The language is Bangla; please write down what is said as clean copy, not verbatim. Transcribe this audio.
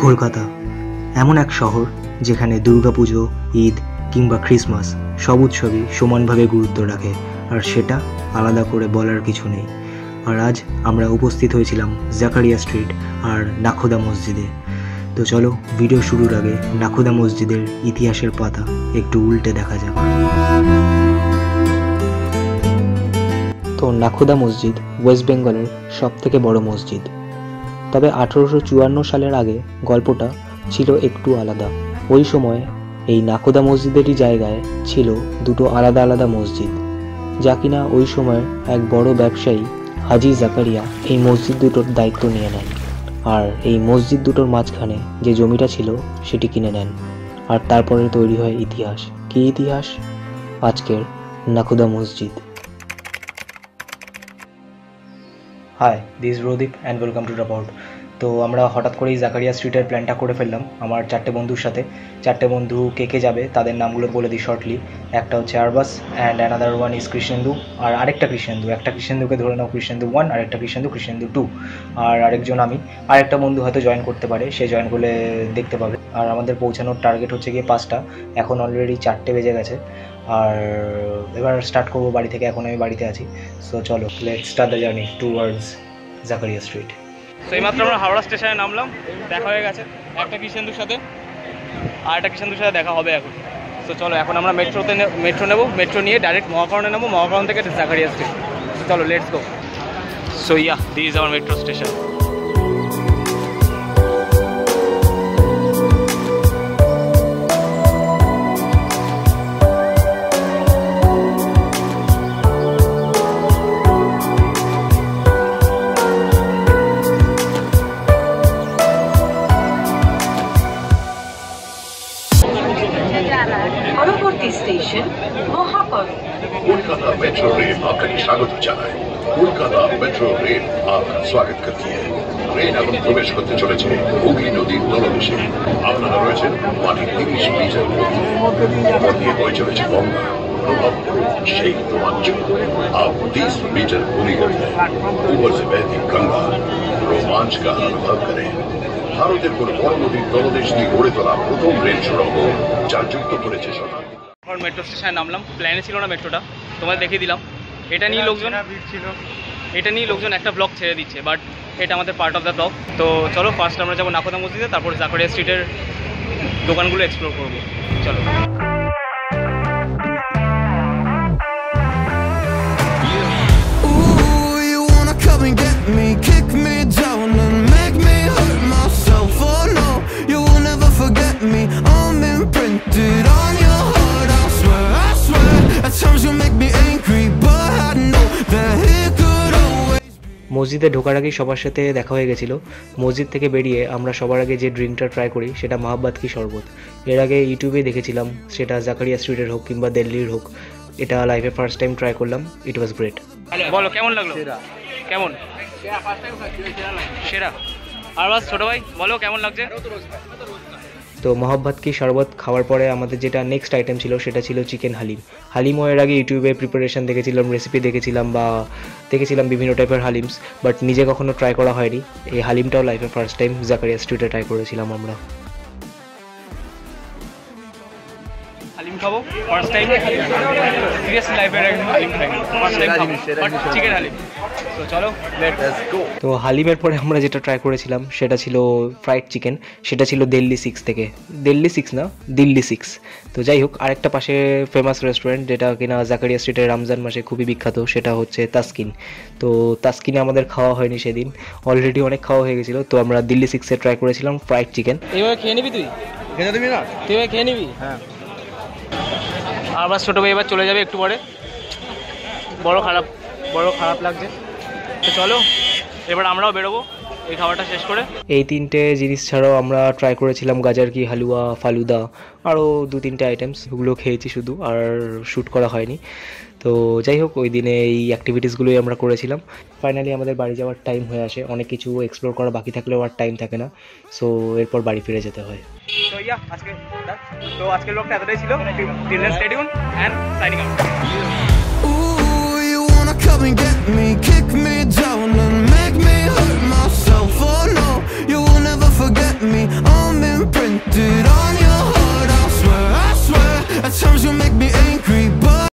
কলকাতা এমন এক শহর যেখানে দুর্গাপুজো, ঈদ কিংবা ক্রিসমাস সব উৎসবই সমানভাবে গুরুত্ব রাখে, আর সেটা আলাদা করে বলার কিছু নেই। আর আজ আমরা উপস্থিত হয়েছিলাম জাকারিয়া স্ট্রিট আর নাখোদা মসজিদে। তো চলো ভিডিও শুরুর আগে নাখোদা মসজিদের ইতিহাসের পাতা একটু উল্টে দেখা যাক। তো নাখোদা মসজিদ ওয়েস্ট বেঙ্গলের সবথেকে বড় মসজিদ। তবে 1854 সালের আগে গল্পটা ছিল একটু আলাদা। ওই সময় এই নাখোদা মসজিদেরই জায়গায় ছিল দুটো আলাদা আলাদা মসজিদ, যা কিনা ওই সময়ের এক বড় ব্যবসায়ী হাজি জাকারিয়া এই মসজিদ দুটোর দায়িত্ব নিয়ে নেন। আর এই মসজিদ দুটোর মাঝখানে যে জমিটা ছিল সেটি কিনে নেন। আর তারপরে তৈরি হয় ইতিহাস। কী ইতিহাস? আজকের নাখোদা মসজিদ। Hi, this Rodeep and welcome to রাবাউট। তো আমরা হঠাৎ করেই জাকারিয়া স্ট্রিটের প্ল্যানটা করে ফেললাম আমার 4টে বন্ধুর সাথে। 4টে বন্ধু কে কে যাবে তাদের নামগুলো বলে দিই শর্টলি। একটা হচ্ছে আরবাস and another one is Krishnendu, আর আরেকটা কৃষ্ণেন্দু। একটা কৃষ্ণেন্দুকে ধরে নাও কৃষ্ণেন্দু 1, আর একটা কৃষ্ণেন্দু 2, আর আরেকজন আমি। আরেকটা বন্ধু হয়তো জয়েন করতে পারে, সে জয়েন করলে দেখতে পাবে। আর আমাদের পৌঁছানোর টার্গেট হচ্ছে গিয়ে 5টা, এখন অলরেডি 4টে বেজে গেছে। আর এবার স্টার্ট করবো বাড়ি থেকে, এখন আমি বাড়িতে আছি। সো চলো, let's start the journey towards Zakaria street. তো এইমাত্র আমরা হাওড়া স্টেশনে নামলাম, দেখা হয়ে গেছে একটা কৃষ্ণেন্দুর সাথে, আর একটা কৃষ্ণেন্দুর সাথে দেখা হবে এখন। তো চলো এখন আমরা মেট্রো নেবো, মেট্রো নিয়ে ডাইরেক্ট মহাকরণে নেবো, মহাকরণ থেকে জাকারিয়া স্ট্রিট। চলো let's go. So yeah, this is our metro station. পরবর্তী স্টেশন মহাকরণ। कोलकाता मेट्रो रेल आपका स्वागत জানায়। কলকাতা মেট্রো রেল আপনার স্বাগত করছে। ট্রেন এখন প্রবেশ করতে চলেছে হুগলি নদীর তলদেশে। আপনারা রয়েছেন মাটির 30 মিটার মধ্যে বয়ে চলেছে গঙ্গা। অনুভব করুন সেই রোমাঞ্চ। आप 30 मीटर पूरी गति ऊपर से बहती गंगा रोमांच का अनुभव करें। ভারতের কোন বড় নদীর তলদেশ দিয়ে গড়ে তোলা প্রথম রেল সুড়ঙ্গ, যা যুক্ত করেছে শতাব্দী। এখন মেট্রো স্টেশনে নামলাম, প্ল্যানে ছিল না মেট্রোটা, তোমাদের দেখিয়ে দিলাম। এটা নিয়ে লোকজন একটা ব্লগ ছেড়ে দিচ্ছে, বাট এটা আমাদের পার্ট অফ দ্য ব্লগ। তো চলো ফার্স্ট আমরা যাবো নাখোদা মসজিদে, তারপর জাকারিয়া স্ট্রিটের দোকানগুলো এক্সপ্লোর করবো। চলো। মসজিদে ঢোকার আগেই সবার সাথে দেখা হয়ে গেছিলো। মসজিদ থেকে বেরিয়ে আমরা সবার আগে যে ড্রিঙ্কটা ট্রাই করি সেটা মাহাব্বাত কি শরবত। এর আগে ইউটিউবে দেখেছিলাম, সেটা জাকারিয়া স্ট্রিটের হোক কিংবা দিল্লির হোক, এটা লাইফে ফার্স্ট টাইম ট্রাই করলাম। ইট ওয়াজ গ্রেট। বলো কেমন লাগলো? কেমন? সেরা। আর বাস ছোট ভাই বলো কেমন লাগছে? তো মহাব্বাত কি শরবত খাওয়ার পরে আমাদের যেটা নেক্সট আইটেম ছিল সেটা ছিল চিকেন হালিম। হালিমও এর আগে ইউটিউবে প্রিপারেশন দেখেছিলাম, রেসিপি দেখেছিলাম বিভিন্ন টাইপের হালিমস, বাট নিজে কখনো ট্রাই করা হয়নি। এই হালিমটাও লাইফে ফার্স্ট টাইম জাকারিয়া স্ট্রিটে ট্রাই করেছিলাম আমরা। হালিম খাবো ফার্স্ট টাইম, সিরিয়াসলি লাইফে হালিম খাই ফার্স্ট টাইম খাবো, বাট চিকেন হালিম। তো চলো লেটস গো। তো হালিমের পরে আমরা যেটা ট্রাই করেছিলাম সেটা ছিল ফ্রাইড চিকেন। সেটা ছিল দিল্লি 6 থেকে, দিল্লি 6। তো যাই হোক, আরেকটা পাশে ফেমাস রেস্টুরেন্ট যেটা কিনা জাকারিয়া স্ট্রিটের রমজান মাসে খুবই বিখ্যাত, সেটা হচ্ছে তাসকিন। তো তাসকিনে আমাদের খাওয়া হয়নি সেদিন, অলরেডি অনেক খাওয়া হয়ে গেছিলো। তো আমরা দিল্লি 6-এ ট্রাই করেছিলাম ফ্রাইড চিকেন। এইভাবে খেয়ে নিবি? তুই খেতে দিবি না? তুই এবার খেয়ে নিবি? হ্যাঁ। আর বাস ছোটো ভাই এবার চলে যাবে একটু পরে, বড় খারাপ লাগছে। তো চলো এবার আমরাও বেরোবো এই খাবারটা শেষ করে। এই 3টে জিনিস ছাড়াও আমরা ট্রাই করেছিলাম গাজার কি হালুয়া, ফালুদা, আরও 2-3টে আইটেমস, ওগুলো খেয়েছি শুধু, আর শ্যুট করা হয়নি। তো যাই হোক, ওই দিনে এই অ্যাক্টিভিটিসগুলোই আমরা করেছিলাম। ফাইনালি আমাদের বাড়ি যাওয়ার টাইম হয়ে আসে। অনেক কিছু এক্সপ্লোর করা বাকি থাকলেও আর টাইম থাকে না, সো এরপর বাড়ি ফিরে যেতে হয়। তো আজকের ব্লগটা এতটাই ছিল। Till then stay tune and signing out. Come and get me, kick me down and